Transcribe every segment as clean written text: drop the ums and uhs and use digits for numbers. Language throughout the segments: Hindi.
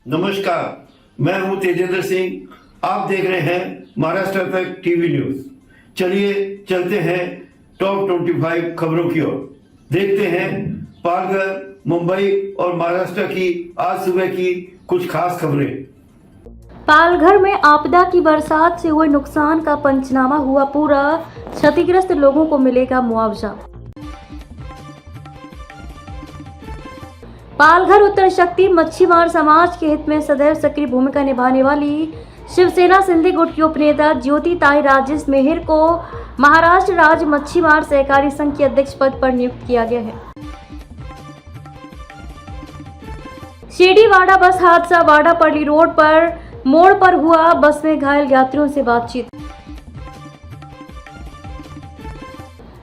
नमस्कार, मैं हूं तेजेंद्र सिंह। आप देख रहे हैं महाराष्ट्र तक टीवी न्यूज। चलिए चलते हैं टॉप 25 खबरों की ओर। देखते हैं पालघर, मुंबई और महाराष्ट्र की आज सुबह की कुछ खास खबरें। पालघर में आपदा की बरसात से हुए नुकसान का पंचनामा हुआ पूरा, क्षतिग्रस्त लोगों को मिलेगा मुआवजा। पालघर उत्तर शक्ति मच्छीमार समाज के हित में सदैव सक्रिय भूमिका निभाने वाली शिवसेना सिंधी गुट की उपनेता ज्योति ताई राजेश मेहर को महाराष्ट्र राज्य मच्छीमार सहकारी संघ के अध्यक्ष पद पर नियुक्त किया गया है। शिरडी वाड़ा बस हादसा, वाड़ा पर्ली रोड पर मोड़ पर हुआ, बस में घायल यात्रियों से बातचीत।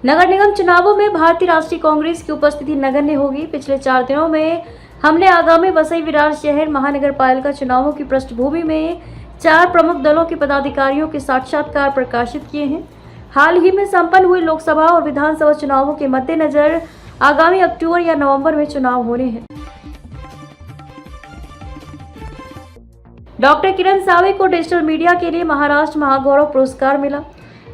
नगर निगम चुनावों में भारतीय राष्ट्रीय कांग्रेस की उपस्थिति नगण्य होगी। पिछले 4 दिनों में हमने आगामी वसई विरार शहर महानगर पालिका चुनावों की पृष्ठभूमि में 4 प्रमुख दलों के पदाधिकारियों के साक्षात्कार प्रकाशित किए हैं। हाल ही में संपन्न हुए लोकसभा और विधानसभा चुनावों के मद्देनजर आगामी अक्टूबर या नवंबर में चुनाव होने हैं। डॉक्टर किरण सावे को डिजिटल मीडिया के लिए महाराष्ट्र महागौरव पुरस्कार मिला।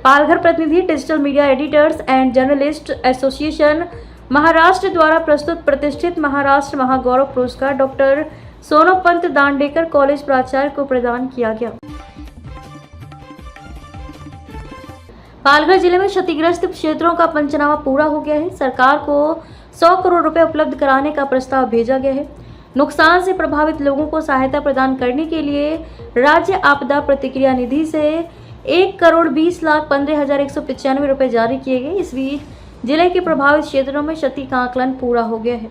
पालघर प्रतिनिधि digital media editors and journalist association Maharashtra द्वारा प्रस्तुत प्रतिष्ठित महाराष्ट्र महागौरव पुरस्कार डॉक्टर सोनोपंत दांडेकर कॉलेज प्राचार्य को प्रदान किया गया। पालघर जिले में क्षतिग्रस्त क्षेत्रों का पंचनामा पूरा हो गया है। सरकार को 100 करोड़ रुपए उपलब्ध कराने का प्रस्ताव भेजा गया है। नुकसान से प्रभावित लोगों को सहायता प्रदान करने के लिए राज्य आपदा प्रतिक्रिया निधि से 1,20,15,195 रुपए जारी किए गए। इस बीच जिले के प्रभावित क्षेत्रों में क्षति का आकलन पूरा हो गया है।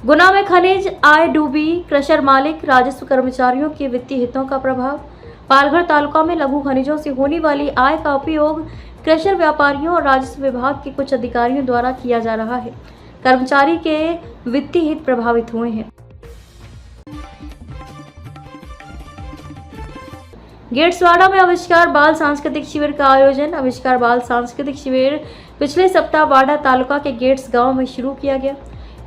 गुना में खनिज आय डूबी, क्रशर मालिक राजस्व कर्मचारियों के वित्तीय हितों का प्रभाव। पालघर तालुका में लघु खनिजों से होने वाली आय का उपयोग क्रशर व्यापारियों और राजस्व विभाग के कुछ अधिकारियों द्वारा किया जा रहा है। कर्मचारी के वित्तीय हित प्रभावित हुए हैं। गेट्सवाड़ा में आविष्कार बाल सांस्कृतिक शिविर का आयोजन। आविष्कार बाल सांस्कृतिक शिविर पिछले सप्ताह वाड़ा तालुका के गेट्स गांव में शुरू किया गया।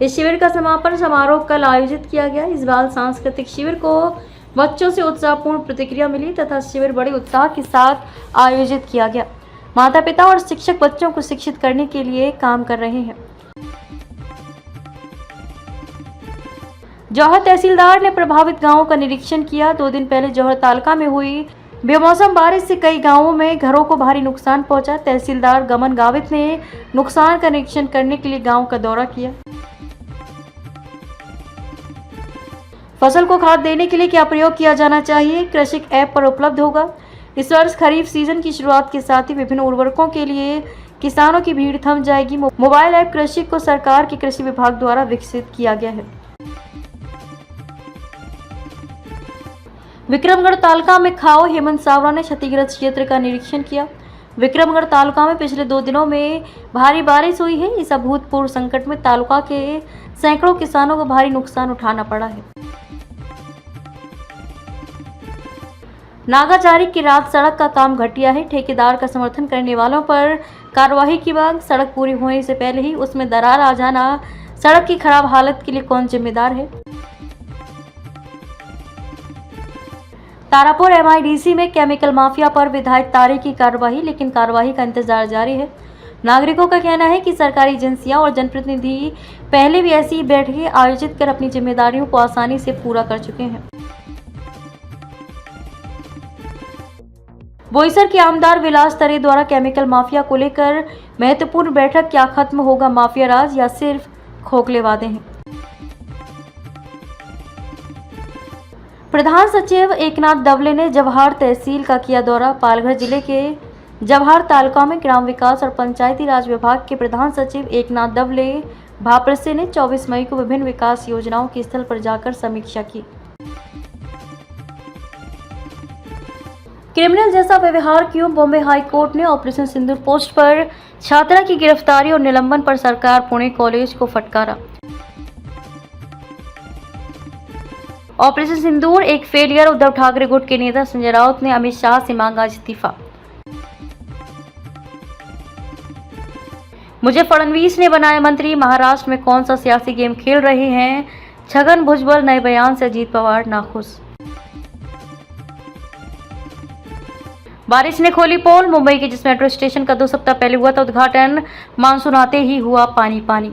इस शिविर का समापन समारोह कल आयोजित किया गया। इस बाल सांस्कृतिक शिविर को बच्चों से उत्साहपूर्ण प्रतिक्रिया मिली तथा शिविर बड़े उत्साह के साथ आयोजित किया गया। माता पिता और शिक्षक बच्चों को शिक्षित करने के लिए काम कर रहे हैं। जौहर तहसीलदार ने प्रभावित गांवों का निरीक्षण किया। 2 दिन पहले जौहर तालुका में हुई बेमौसम बारिश से कई गांवों में घरों को भारी नुकसान पहुंचा। तहसीलदार गमन गावित ने नुकसान का निरीक्षण करने के लिए गांव का दौरा किया। फसल को खाद देने के लिए क्या प्रयोग किया जाना चाहिए, कृषिक ऐप पर उपलब्ध होगा। इस वर्ष खरीफ सीजन की शुरुआत के साथ ही विभिन्न उर्वरकों के लिए किसानों की भीड़ थम जाएगी। मोबाइल ऐप कृषिक को सरकार के कृषि विभाग द्वारा विकसित किया गया है। विक्रमगढ़ तालुका में खाओ, हेमंत सावरा ने क्षतिग्रस्त क्षेत्र का निरीक्षण किया। विक्रमगढ़ तालुका में पिछले 2 दिनों में भारी बारिश हुई है। इस अभूतपूर्व संकट में तालुका के सैकड़ों किसानों को भारी नुकसान उठाना पड़ा है। नागाचारी की रात सड़क का काम घटिया है। ठेकेदार का समर्थन करने वालों पर कार्रवाई की मांग। सड़क पूरी होने से पहले ही उसमें दरार आ जाना, सड़क की खराब हालत के लिए कौन जिम्मेदार है। तारापुर MIDC में केमिकल माफिया पर विधायक तारे की कार्रवाई, लेकिन कार्रवाई का इंतजार जारी है। नागरिकों का कहना है कि सरकारी एजेंसियां और जनप्रतिनिधि पहले भी ऐसी बैठकें आयोजित कर अपनी जिम्मेदारियों को आसानी से पूरा कर चुके हैं। बोईसर के आमदार विलास तरे द्वारा केमिकल माफिया को लेकर महत्वपूर्ण बैठक। क्या खत्म होगा माफिया राज या सिर्फ खोखले वादे हैं। प्रधान सचिव एकनाथ दवले ने जवाहर तहसील का किया दौरा। पालघर जिले के जवाहर तालुका में ग्राम विकास और पंचायती राज विभाग के प्रधान सचिव एकनाथ दवले भापरसे ने 24 मई को विभिन्न विकास योजनाओं के स्थल पर जाकर समीक्षा की। क्रिमिनल जैसा व्यवहार क्यों, बॉम्बे हाई कोर्ट ने ऑपरेशन सिंदूर पोस्ट पर छात्रा की गिरफ्तारी और निलंबन पर सरकार पुणे कॉलेज को फटकारा। ऑपरेशन सिंदूर एक फेलियर, उद्धव ठाकरे गुट के नेता संजय राउत ने अमित शाह से मांगा इस्तीफा। मुझे फडणवीस ने बनाया मंत्री, महाराष्ट्र में कौन सा सियासी गेम खेल रहे हैं छगन भुजबल, नए बयान से अजीत पवार नाखुश। बारिश ने खोली पोल, मुंबई के जिस मेट्रो स्टेशन का 2 सप्ताह पहले हुआ था उद्घाटन, मानसून आते ही हुआ पानी पानी।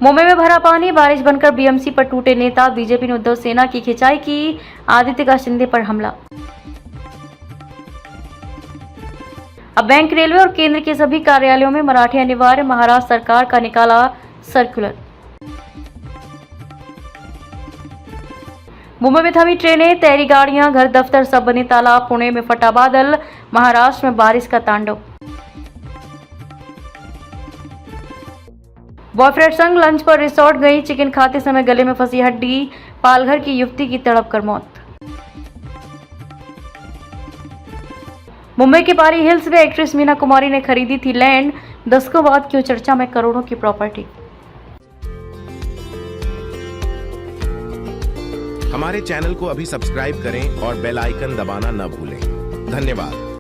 मुंबई में भरा पानी, बारिश बनकर बीएमसी पर टूटे नेता, बीजेपी ने उद्धव सेना की खिंचाई की, आदित्य का शिंदे पर हमला। अब बैंक, रेलवे और केंद्र के सभी कार्यालयों में मराठी अनिवार्य, महाराष्ट्र सरकार का निकाला सर्कुलर। मुंबई में थमी ट्रेनें, तैरी गाड़ियां, घर दफ्तर सब बने ताला, पुणे में फटा बादल, महाराष्ट्र में बारिश का तांडव। बॉयफ्रेंड संग लंच पर रिसोर्ट गई, चिकन खाते समय गले में फंसी हड्डी, पालघर की युवती की तड़प कर मौत। मुंबई के पारी हिल्स में एक्ट्रेस मीना कुमारी ने खरीदी थी लैंड, दशकों बाद क्यों चर्चा में करोड़ों की प्रॉपर्टी। हमारे चैनल को अभी सब्सक्राइब करें और बेल आइकन दबाना न भूलें। धन्यवाद।